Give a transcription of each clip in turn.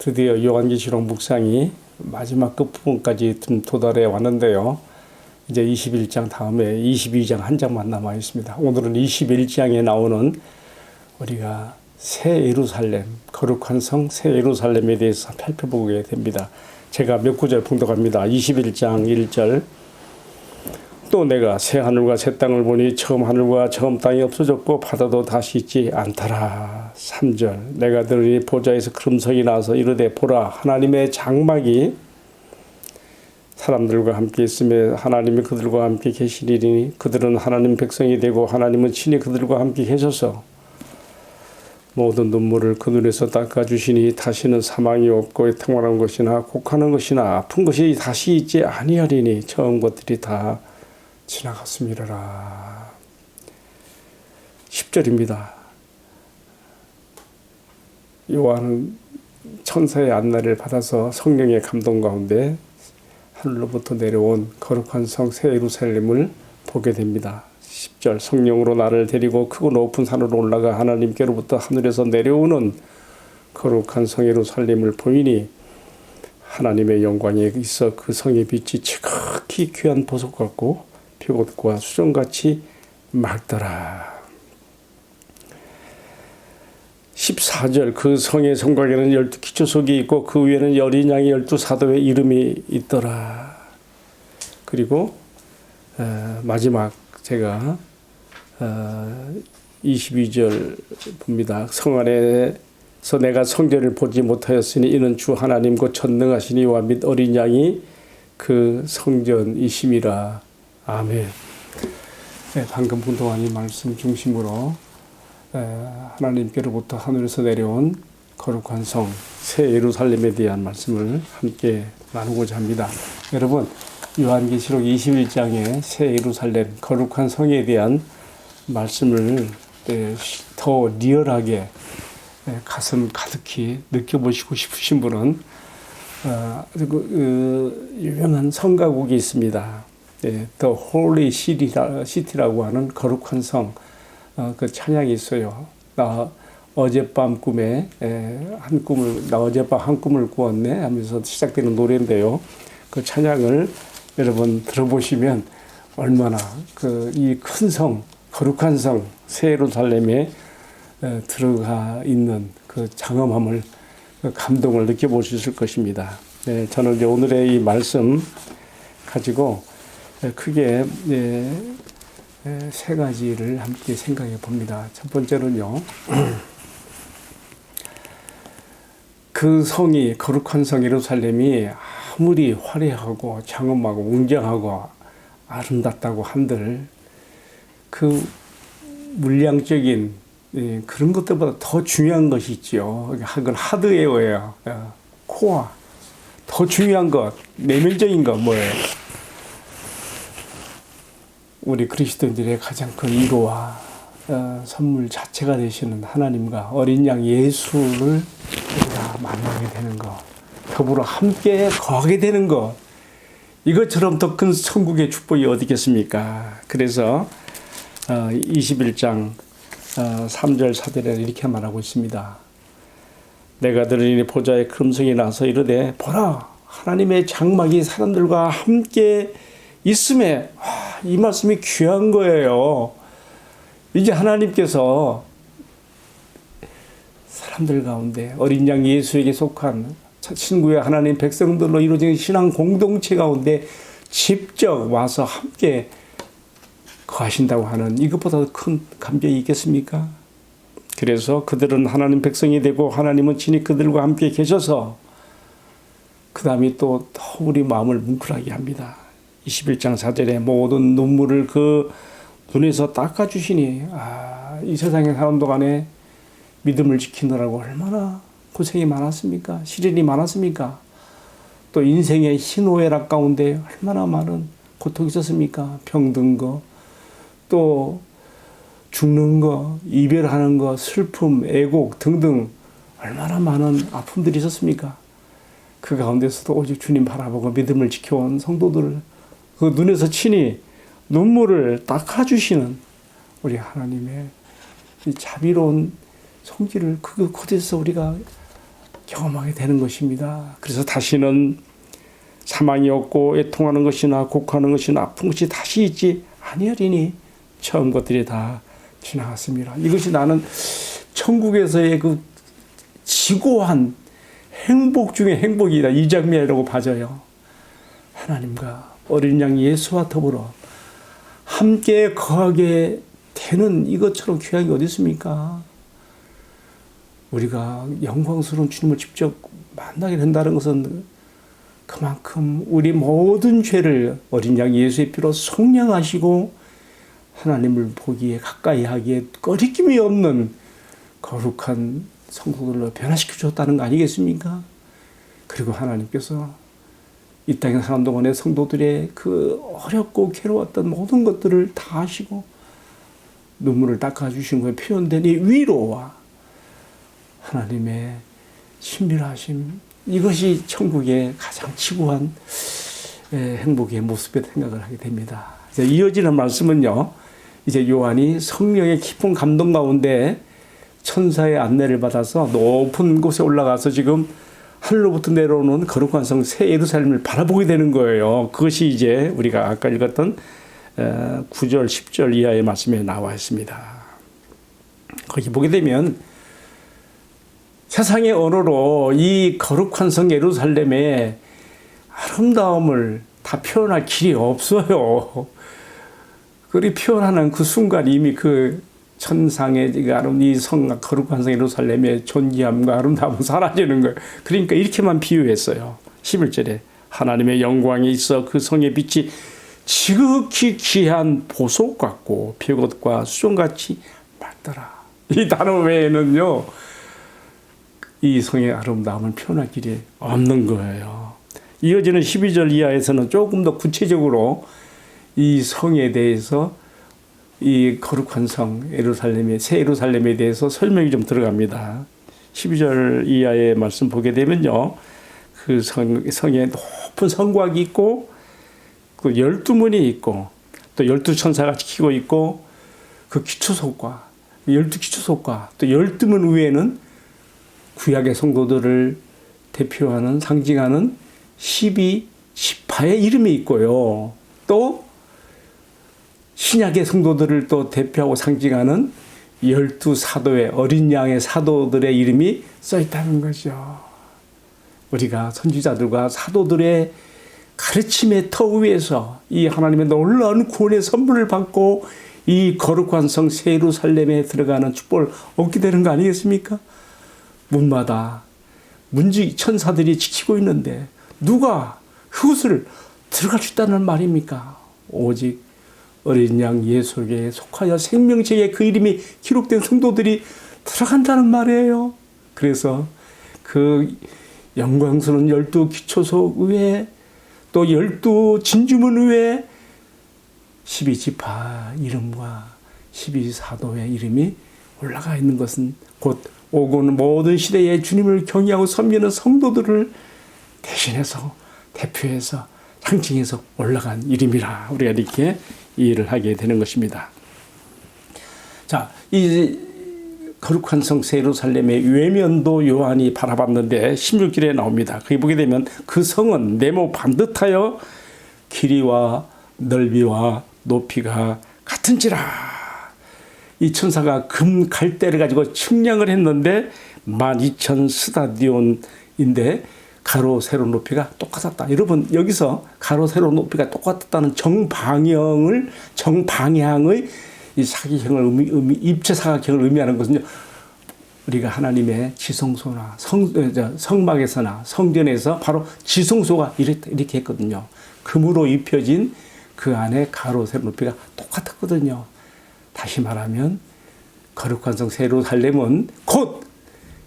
드디어 요한계시록 묵상이 마지막 끝부분까지 도달해 왔는데요. 이제 21장 다음에 22장 한 장만 남아 있습니다. 오늘은 21장에 나오는 우리가 새 예루살렘, 거룩한 성 새 예루살렘에 대해서 살펴보게 됩니다. 제가 몇 구절 봉독합니다. 21장 1절. 또 내가 새 하늘과 새 땅을 보니 처음 하늘과 처음 땅이 없어졌고 바다도 다시 있지 않더라. 3절. 내가 들으니 보좌에서 금성이 나와서 이르되 보라 하나님의 장막이 사람들과 함께 있으며 하나님이 그들과 함께 계시리니 그들은 하나님 백성이 되고 하나님은 친히 그들과 함께 계셔서 모든 눈물을 그 눈에서 닦아주시니 다시는 사망이 없고 평안한 것이나 곡하는 것이나 아픈 것이 다시 있지 아니하리니 처음 것들이 다 지나갔음이라. 10절입니다. 요한은 천사의 안내를 받아서 성령의 감동 가운데 하늘로부터 내려온 거룩한 성 새 예루살렘을 보게 됩니다. 10절. 성령으로 나를 데리고 크고 높은 산으로 올라가 하나님께로부터 하늘에서 내려오는 거룩한 성 예루살렘을 보이니 하나님의 영광에 있어 그 성의 빛이 지극히 귀한 보석 같고 표옷과 수정같이 맑더라. 14절. 그 성의 성곽에는 12기초석이 있고 그 위에는 어린 양의 12사도의 이름이 있더라. 그리고 마지막 제가 22절 봅니다. 성 안에서 내가 성전을 보지 못하였으니 이는 주 하나님 곧 전능하신 이와 및 어린 양이 그 성전이심이라. 아멘. 네, 방금 분동한 이 말씀 중심으로 하나님께로부터 하늘에서 내려온 거룩한 성 새 예루살렘에 대한 말씀을 함께 나누고자 합니다. 여러분, 요한계시록 21장의 새 예루살렘 거룩한 성에 대한 말씀을 더 리얼하게 가슴 가득히 느껴보시고 싶으신 분은 유명한 성가곡이 있습니다. The Holy City라고 하는 거룩한 성, 그 찬양이 있어요. 나 어젯밤 한 꿈을 꾸었네 하면서 시작되는 노래인데요. 그 찬양을 여러분 들어보시면 얼마나 이 큰 성, 거룩한 성, 새 예루살렘에 들어가 있는 그 장엄함을, 그 감동을 느껴보실 것입니다. 네, 저는 이제 오늘의 이 말씀 가지고 크게 세 가지를 함께 생각해 봅니다. 첫 번째는요, 그 성이, 거룩한 성 예루살렘이 아무리 화려하고 장엄하고 웅장하고 아름답다고 한들 그 물량적인 그런 것들보다 더 중요한 것이 있죠. 그건 하드웨어예요. 코어. 더 중요한 것, 내면적인 것 뭐예요? 우리 그리스도인들의 가장 큰 위로와 선물 자체가 되시는 하나님과 어린 양 예수를 우리가 만나게 되는 것, 더불어 함께 거하게 되는 것, 이것처럼 더 큰 천국의 축복이 어디 있겠습니까? 그래서 21장 3절 4절에 이렇게 말하고 있습니다. 내가 들으니 보좌에 금성이 나서 이르되 보라 하나님의 장막이 사람들과 함께 있음에, 이 말씀이 귀한 거예요. 이제 하나님께서 사람들 가운데 어린 양 예수에게 속한 친구의 하나님 백성들로 이루어진 신앙 공동체 가운데 직접 와서 함께 거하신다고 하는 이것보다 큰 감격이 있겠습니까? 그래서 그들은 하나님 백성이 되고 하나님은 친히 그들과 함께 계셔서 그 다음에 또 우리 마음을 뭉클하게 합니다. 21장 4절에 모든 눈물을 그 눈에서 닦아주시니, 이 세상의 사람들 간에 믿음을 지키느라고 얼마나 고생이 많았습니까? 시련이 많았습니까? 또 인생의 희노애락 가운데 얼마나 많은 고통이 있었습니까? 병든 거, 또 죽는 거, 이별하는 거, 슬픔, 애곡 등등 얼마나 많은 아픔들이 있었습니까? 그 가운데서도 오직 주님 바라보고 믿음을 지켜온 성도들을 그 눈에서 친히 눈물을 닦아주시는 우리 하나님의 이 자비로운 성질을 그곳에서 우리가 경험하게 되는 것입니다. 그래서 다시는 사망이 없고 애통하는 것이나 곡하는 것이나 아픈 것이 다시 있지 아니하리니 처음 것들이 다 지나갔습니다. 이것이 나는 천국에서의 그 지고한 행복 중에 행복이다. 이 장면이라고 봐져요. 하나님과 어린 양 예수와 더불어 함께 거하게 되는 이것처럼 귀한 게 어디 있습니까? 우리가 영광스러운 주님을 직접 만나게 된다는 것은 그만큼 우리 모든 죄를 어린 양 예수의 피로 속량하시고 하나님을 보기에 가까이 하기에 꺼리낌이 없는 거룩한 성도들로 변화시켜 줬다는 거 아니겠습니까? 그리고 하나님께서 이 땅에 사는 동안에 성도들의 그 어렵고 괴로웠던 모든 것들을 다 하시고 눈물을 닦아주신 거에 표현된 이 위로와 하나님의 신비하심, 이것이 천국의 가장 지구한 행복의 모습에 생각을 하게 됩니다. 이제 이어지는 말씀은요, 이제 요한이 성령의 깊은 감동 가운데 천사의 안내를 받아서 높은 곳에 올라가서 지금 하늘로부터 내려오는 거룩한 성 새 예루살렘을 바라보게 되는 거예요. 그것이 이제 우리가 아까 읽었던 9절, 10절 이하의 말씀에 나와 있습니다. 거기 보게 되면 세상의 언어로 이 거룩한 성 예루살렘의 아름다움을 다 표현할 길이 없어요. 그리 표현하는 그 순간 이미 그 천상의 이 성, 거룩한 성 예루살렘의 존귀함과 아름다움은 사라지는 거예요. 그러니까 이렇게만 비유했어요. 11절에 하나님의 영광이 있어 그 성의 빛이 지극히 귀한 보석 같고 벽옷과 수정같이 맑더라. 이 단어 외에는요, 이 성의 아름다움을 표현할 길이 없는 거예요. 이어지는 12절 이하에서는 조금 더 구체적으로 이 성에 대해서 이 거룩한 성 예루살렘의 새 예루살렘에 대해서 설명이 좀 들어갑니다. 12절 이하의 말씀 보게 되면요, 그 성에 높은 성곽이 있고 그 12문이 있고 또 12천사가 지키고 있고 그 기초석과 12기초석과 또 12문 위에는 구약의 성도들을 대표하는 상징하는 12지파의 이름이 있고요. 또 신약의 성도들을 또 대표하고 상징하는 12사도의 어린 양의 사도들의 이름이 써 있다는 거죠. 우리가 선지자들과 사도들의 가르침의 터 위에서 이 하나님의 놀라운 구원의 선물을 받고 이 거룩한 성 새 예루살렘에 들어가는 축복을 얻게 되는 거 아니겠습니까? 문마다 문지 천사들이 지키고 있는데 누가 그것을 들어갈 수 있다는 말입니까? 오직 어린 양 예수에게 속하여 생명책에 그 이름이 기록된 성도들이 들어간다는 말이에요. 그래서 그 영광스러운 12기초석 위에 또 12진주문 위에 12지파 이름과 12사도의 이름이 올라가 있는 것은 곧 오고는 모든 시대에 주님을 경외하고 섬기는 성도들을 대신해서 대표해서 상징해서 올라간 이름이라 우리가 이렇게 이해를 하게 되는 것입니다. 자, 이 거룩한 성 새 예루살렘의 외면도 요한이 바라봤는데 16절에 나옵니다. 거기 보게 되면 그 성은 네모 반듯하여 길이와 넓이와 높이가 같은지라. 이 천사가 금 갈대를 가지고 측량을 했는데 12,000 스타디온인데 가로 세로 높이가 똑같았다. 여러분 여기서 가로 세로 높이가 똑같았다는 정방향의 이 사기형을 입체 사각형을 의미하는 것은요, 우리가 하나님의 지성소나 성막에서나 성전에서 바로 지성소가 이렇게 했거든요. 금으로 입혀진 그 안에 가로 세로 높이가 똑같았거든요. 다시 말하면 거룩한 성 새 예루살렘은 곧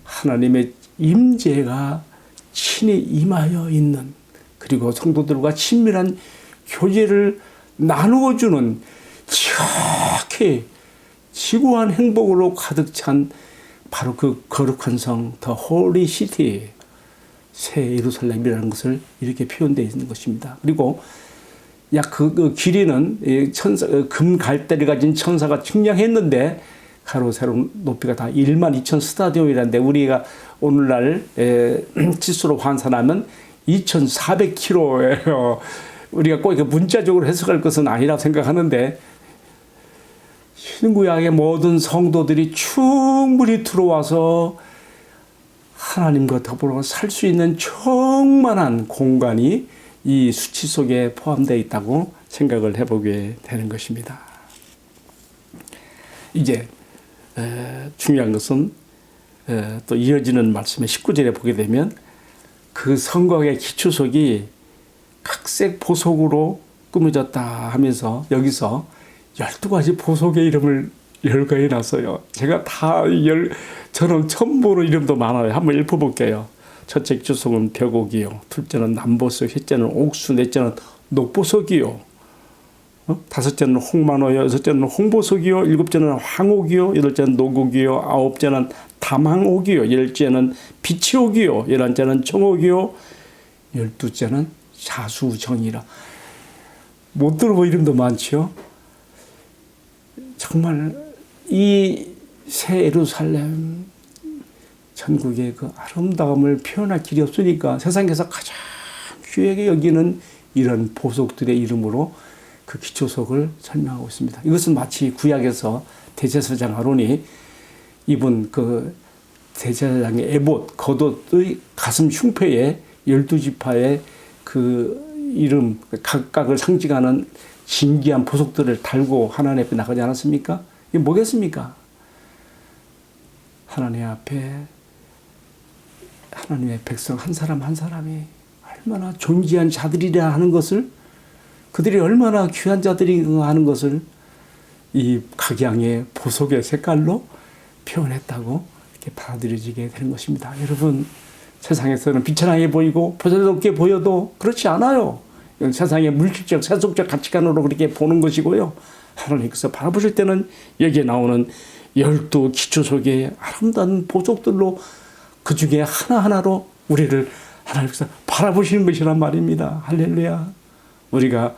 하나님의 임재가 친히 임하여 있는, 그리고 성도들과 친밀한 교제를 나누어주는 지극히 지구한 행복으로 가득 찬 바로 그 거룩한 성, 더 홀리 시티, 새 예루살렘이라는 것을 이렇게 표현되어 있는 것입니다. 그리고 약 그 길이는 금 갈대를 가진 천사가 측량했는데 가로 세로 높이가 다 1만 2천 스타디움이라는데 우리가 오늘날 치수로 환산하면 2,400km예요. 우리가 꼭 문자적으로 해석할 것은 아니라고 생각하는데 신구약의 모든 성도들이 충분히 들어와서 하나님과 더불어 살 수 있는 충만한 공간이 이 수치 속에 포함되어 있다고 생각을 해보게 되는 것입니다. 이제 중요한 것은 또 이어지는 말씀의 19절에 보게 되면 그 성곽의 기초석이 각색 보석으로 꾸며졌다 하면서 여기서 12가지 보석의 이름을 열거해 놨어요. 제가 저는 처음 보는 이름도 많아요. 한번 읽어볼게요. 첫째 기초석은 벽옥이요. 둘째는 남보석, 셋째는 옥수, 넷째는 녹보석이요. 다섯째는 홍만호요. 여섯째는 홍보석이요. 일곱째는 황옥이요. 여덟째는 녹옥이요. 아홉째는 담항옥이요. 열째는 비치옥이요. 열한째는 청옥이요. 열두째는 자수정이라. 못 들어본 이름도 많죠. 정말 이 새 예루살렘 전국의 그 아름다움을 표현할 길이 없으니까 세상에서 가장 귀하게 여기는 이런 보석들의 이름으로 그 기초석을 설명하고 있습니다. 이것은 마치 구약에서 대제사장 아론이 입은 그 대제사장의 에봇, 겉옷의 가슴 흉패에 12지파의 그 이름, 각각을 상징하는 신기한 보석들을 달고 하나님 앞에 나가지 않았습니까? 이게 뭐겠습니까? 하나님 앞에 하나님의 백성 한 사람 한 사람이 얼마나 존귀한 자들이라 하는 것을, 그들이 얼마나 귀한 자들이라 하는 것을 이 각양의 보석의 색깔로 표현했다고 이렇게 받아들여지게 되는 것입니다. 여러분, 세상에서는 비천하게 보이고 보잘것없게 보여도 그렇지 않아요. 세상의 물질적, 세속적 가치관으로 그렇게 보는 것이고요. 하나님께서 바라보실 때는 여기에 나오는 12 기초석의 아름다운 보석들로 그 중에 하나하나로 우리를 하나님께서 바라보시는 것이란 말입니다. 할렐루야. 우리가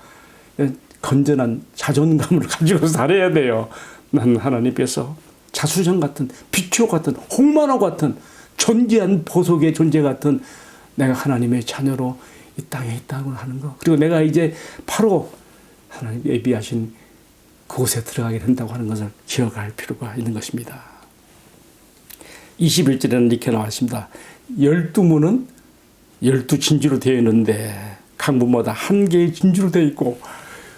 건전한 자존감을 가지고 살아야 돼요. 난 하나님께서 자수정 같은, 비추 같은, 홍만호 같은 존귀한 보석의 존재 같은 내가 하나님의 자녀로 이 땅에 있다고 하는 거. 그리고 내가 이제 바로 하나님 예비하신 그곳에 들어가게 된다고 하는 것을 기억할 필요가 있는 것입니다. 21절에는 이렇게 나왔습니다. 12문은 12진주로 되어 있는데 각 문마다 한 개의 진주로 되어 있고,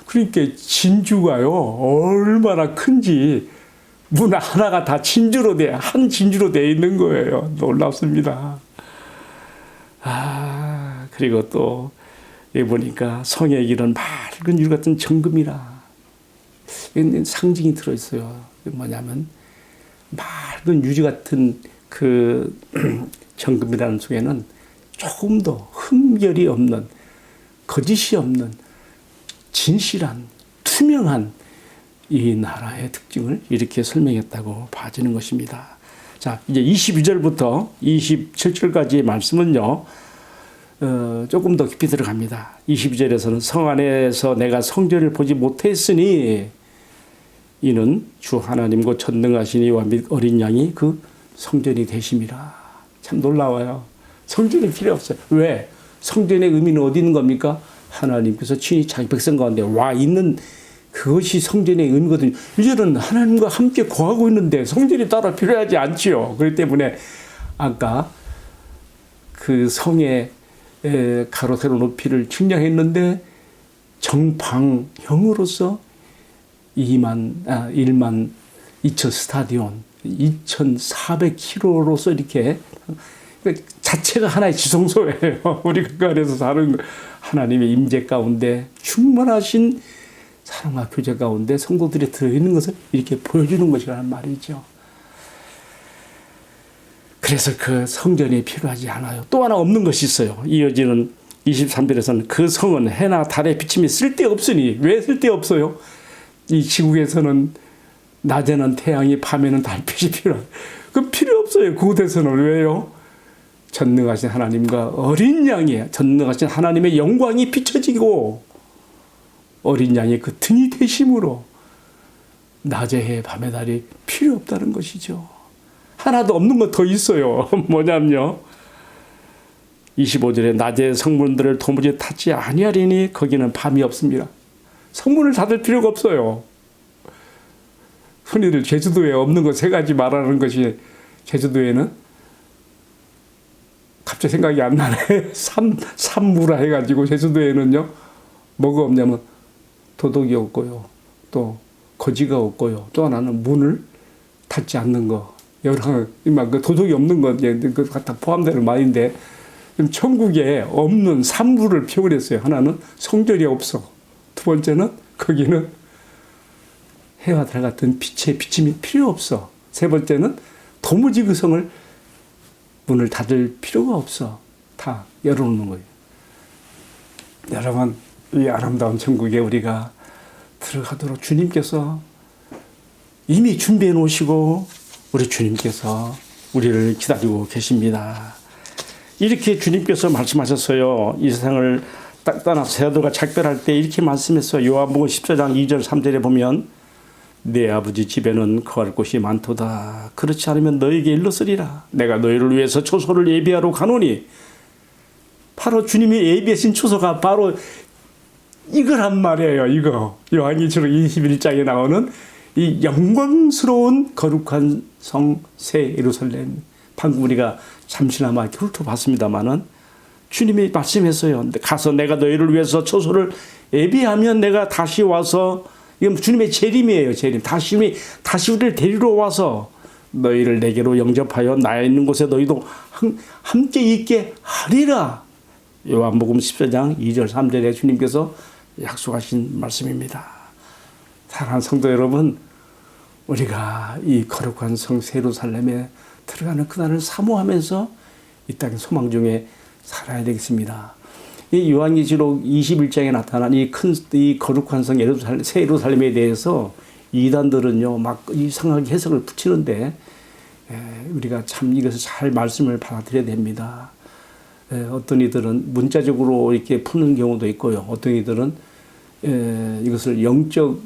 그러니까 진주가요 얼마나 큰지 문 하나가 다 진주로 한 진주로 되어 있는 거예요. 놀랍습니다. 그리고 또 여기 보니까 성의 길은 맑은 유 같은 정금이라. 상징이 들어있어요. 뭐냐면 맑은 유리 같은 그 정금이라는 속에는 조금 더 흠결이 없는, 거짓이 없는 진실한, 투명한 이 나라의 특징을 이렇게 설명했다고 봐지는 것입니다. 자, 이제 22절부터 27절까지의 말씀은요, 조금 더 깊이 들어갑니다. 22절에서는 성 안에서 내가 성전을 보지 못했으니 이는 주 하나님 곧 전능하신 이와 및 어린 양이 그 성전이 되심이라. 참 놀라워요. 성전이 필요 없어요. 왜? 성전의 의미는 어디 있는 겁니까? 하나님께서 친히 자기 백성 가운데 와 있는 그것이 성전의 의미거든요. 이제는 하나님과 함께 거하고 있는데 성전이 따로 필요하지 않지요. 그렇기 때문에 아까 그 성의 가로 세로 높이를 측량했는데 정방형으로서 1만 2천 스타디온, 2,400km로서 이렇게 자체가 하나의 지성소예요. 우리가 그 안에서 사는 하나님의 임재 가운데 충만하신 사랑과 교제 가운데 성도들이 들어있는 것을 이렇게 보여주는 것이라는 말이죠. 그래서 그 성전이 필요하지 않아요. 또 하나 없는 것이 있어요. 이어지는 23절에서는 그 성은 해나 달의 비침이 쓸데없으니. 왜 쓸데없어요? 이 지구에서는 낮에는 태양이, 밤에는 달빛이 필요해요. 그 필요 없어요. 그곳에서는. 왜요? 전능하신 하나님과 어린 양이, 전능하신 하나님의 영광이 비춰지고 어린 양이 그 등이 되심으로 낮에 해 밤에 달이 필요 없다는 것이죠. 하나도 없는 것 더 있어요. 뭐냐면요. 25절에 낮에 성문들을 도무지 닫지 아니하리니 거기는 밤이 없습니다. 성문을 닫을 필요가 없어요. 흔히들 제주도에 없는 것 세 가지 말하는 것이 제주도에는 갑자기 생각이 안 나네. 산무라 해가지고 제주도에는요. 뭐가 없냐면 도둑이 없고요. 또 거지가 없고요. 또 하나는 문을 닫지 않는 거. 여러 그 도둑이 없는 거 이제 그 다 포함되는 말인데 천국에 없는 산무를 표현했어요. 하나는 성전이 없어. 두 번째는 거기는 해와 달 같은 빛의 비침이 필요 없어. 세 번째는 도무지 그 성을 문을 닫을 필요가 없어. 다 열어놓는 거예요. 여러분, 이 아름다운 천국에 우리가 들어가도록 주님께서 이미 준비해 놓으시고 우리 주님께서 우리를 기다리고 계십니다. 이렇게 주님께서 말씀하셨어요. 이 세상을 떠나서 세아들과 작별할 때 이렇게 말씀했어요. 요한복음 14장 2절 3절에 보면 내 아버지 집에는 거할 곳이 많도다. 그렇지 않으면 너에게 일렀으리라. 내가 너희를 위해서 초소를 예비하러 가노니. 바로 주님이 예비하신 초소가 바로 이거란 말이에요. 이거 요한계시록 21장에 나오는 이 영광스러운 거룩한 성 새 예루살렘. 방금 우리가 잠시나마 이렇게 훑어봤습니다마는 주님이 말씀했어요. 가서 내가 너희를 위해서 초소를 예비하면 내가 다시 와서, 이건 주님의 재림이에요. 재림. 다시 우리를 데리러 와서 너희를 내게로 영접하여 나에 있는 곳에 너희도 함께 있게 하리라. 요한복음 14장 2절 3절에 주님께서 약속하신 말씀입니다. 사랑하는 성도 여러분, 우리가 이 거룩한 성 예루살렘에 들어가는 그날을 사모하면서 이 땅의 소망 중에 살아야 되겠습니다. 이 요한계시록 21장에 나타난 이 거룩한 성 새 예루살렘에 대해서 이단들은요 막 이상하게 해석을 붙이는데 우리가 참 이것을 잘 말씀을 받아들여야 됩니다. 어떤 이들은 문자적으로 이렇게 푸는 경우도 있고요. 어떤 이들은 이것을 영적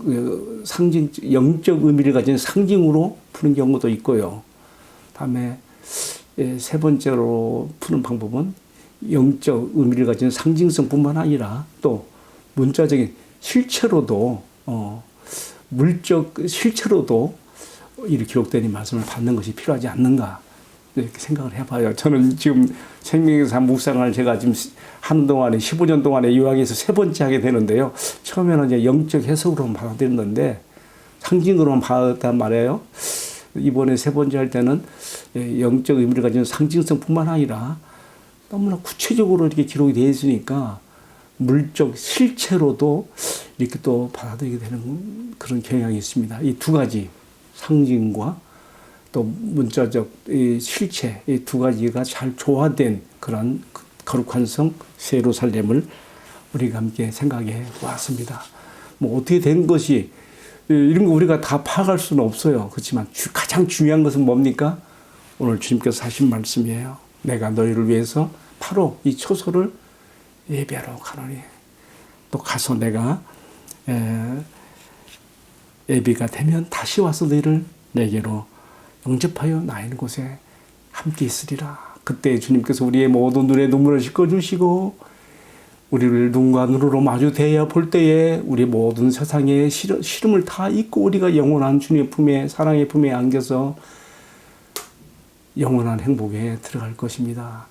의미를 가진 상징으로 푸는 경우도 있고요. 다음에 세 번째로 푸는 방법은 영적 의미를 가진 상징성뿐만 아니라 또 문자적인 실체로도 물적 실체로도 이렇게 기록된 이 말씀을 받는 것이 필요하지 않는가 이렇게 생각을 해봐요. 저는 지금 생명에서 묵상을 제가 지금 하는 동안에 15년 동안에 요한에서 세 번째 하게 되는데요. 처음에는 이제 영적 해석으로만 받아들였는데 상징으로만 받았단 말이에요. 이번에 세 번째 할 때는 영적 의미를 가진 상징성뿐만 아니라 너무나 구체적으로 이렇게 기록이 되어 있으니까 물적 실체로도 이렇게 또 받아들이게 되는 그런 경향이 있습니다. 이 두 가지 상징과 또 문자적 실체 이 두 가지가 잘 조화된 그런 거룩한 성 예루살렘을 우리가 함께 생각해 보았습니다. 뭐 어떻게 된 것이 이런 거 우리가 다 파악할 수는 없어요. 그렇지만 가장 중요한 것은 뭡니까? 오늘 주님께서 하신 말씀이에요. 내가 너희를 위해서 바로 이 초소를 예배하러 가노니. 또 가서 내가 예비가 되면 다시 와서 너희를 내게로 영접하여 나 있는 곳에 함께 있으리라. 그때 주님께서 우리의 모든 눈에 눈물을 씻어주시고 우리를 눈과 눈으로 마주 대해 볼 때에 우리 모든 세상의 시름을 다 잊고 우리가 영원한 주님의 품에 사랑의 품에 안겨서 영원한 행복에 들어갈 것입니다.